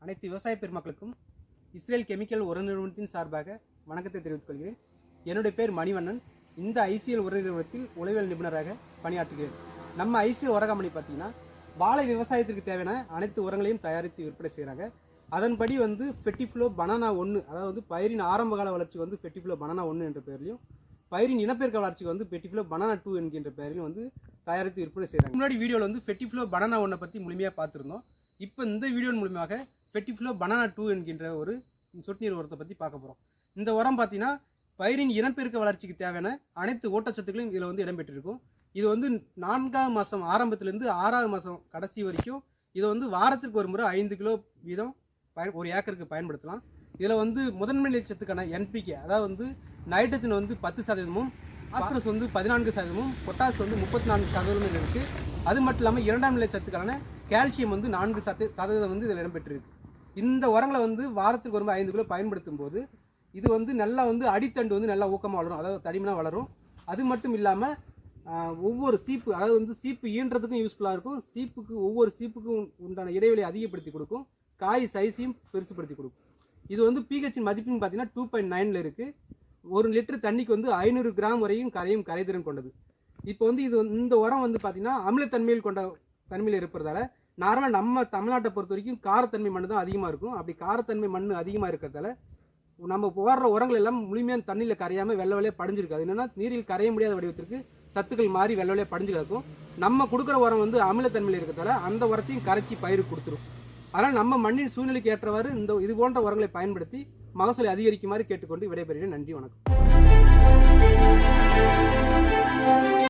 அனைத்து விவசாய பெருமக்களுக்கும் இஸ்ரேல் கெமிக்கல் உர நிறுவனத்தின் சார்பாக வணக்கத்தை தெரிவித்துக் கொள்கிறேன். என்னுடைய பேர் மணிவண்ணன். இந்த ஐசிஎல் உர நிறுவனத்தில் உளவியல் நிபுணராக பணியாற்றுகிறேன். நம்ம ஐசிஎல் உர கம்பெனி பார்த்தீங்கன்னா வாழை விவசாயத்திற்கு தேவையான அனைத்து உரங்களையும் தயாரித்து விற்பனை செய்கிறாங்க. அதன்படி ஃபெட்டிஃப்ளோ பனானா 1, அதாவது பயிரின் ஆரம்ப கால வளர்ச்சி ஃபெட்டிஃப்ளோ பனானா 1 என்ற பெயரிலையும், பயிரின் இனப்பெருக்க வளர்ச்சிக்கு ஃபெட்டிஃப்ளோ பனானா 2 என்கின்ற பெயரிலும் தயாரித்து விற்பனை செய்கிறாங்க. முன்னாடி வீடியோவில் ஃபெட்டிஃப்ளோ பனானா 1 பற்றி முழுமையாக பார்த்துருந்தோம். இப்போ இந்த வீடியோ மூலமாக ஃபெட்டிஃப்ளோ பனானா 2 என்கின்ற ஒரு சொட்டு நீர் உரத்தை பற்றி பார்க்க போகிறோம். இந்த உரம் பார்த்தீங்கன்னா பயிரின் இனப்பெருக்க வளர்ச்சிக்கு தேவையான அனைத்து ஊட்டச்சத்துக்களையும் இதில் இடம்பெற்றிருக்கும். இது 4ஆம் மாதம் ஆரம்பத்திலேருந்து 6ஆவது மாதம் கடைசி வரைக்கும் இதை வாரத்திற்கு ஒரு முறை 5 கிலோ வீதம் ஒரு ஏக்கருக்கு பயன்படுத்தலாம். இதில் முதன்மை நிலைச்சத்துக்கான என்பிகே, அதாவது நைட்ரஜன் 10%, பாஸ்பரஸ் 14%, பொட்டாஸ் 34% இருக்குது. அது மட்டும் இல்லாமல் இரண்டாம் நிலை சத்துக்கான கால்சியம் 4% இதில் இடம்பெற்றிருக்கு. இந்த உரங்களை வாரத்துக்கு ஒரு 5 கிலோ பயன்படுத்தும் போது இது நல்லா அடித்தண்டு நல்லா ஊக்கமாக வளரும், அதாவது தடிமனாக வளரும். அது மட்டும் இல்லாமல் ஒவ்வொரு சீப்பு, அதாவது சீப்பு ஈன்றதுக்கும் யூஸ்ஃபுல்லாக இருக்கும். ஒவ்வொரு சீப்புக்கும் உண்டான இடைவெளி அதிகப்படுத்தி கொடுக்கும். காய் சைஸையும் பெருசுப்படுத்தி கொடுக்கும். இது பிஹெச்சின் மதிப்புன்னு பார்த்தீங்கன்னா 2.9 இருக்குது. 1 லிட்டர் தண்ணிக்கு 500 கிராம் வரையும் கரைதிறன் கொண்டது. இப்போ இந்த உரம் பார்த்தீங்கன்னா அமிலத்தன்மையில் கொண்ட தன்மையில் இருப்பதால நார்மலாக நம்ம தமிழ்நாட்டை பொறுத்த வரைக்கும் காரத்தன்மை மண் தான் அதிகமாக இருக்கும். அப்படி காரத்தன்மை மண் அதிகமாக இருக்கிறதால நம்ம போடுற உரங்கள் எல்லாம் முழுமையான தண்ணியில் கரையாமல் வெள்ளை வெள்ளையாக படிஞ்சிருக்காது. என்னென்னா நீரில் கரைய முடியாத வடிவத்திற்கு சத்துக்கள் மாறி வெள்ளை வெள்ளையாக படிஞ்சு கிடக்கும். நம்ம கொடுக்குற உரம் அமிலத்தன்மையில் இருக்கிறதால அந்த உரத்தையும் கரைச்சி பயிருக்கு கொடுத்துரும். அதனால் நம்ம மண்ணின் சூழ்நிலைக்கு ஏற்றவாறு இது போன்ற உரங்களை பயன்படுத்தி மகசூலை அதிகரிக்குமாறு கேட்டுக்கொண்டு விடைபெறுகிறேன். நன்றி, வணக்கம்.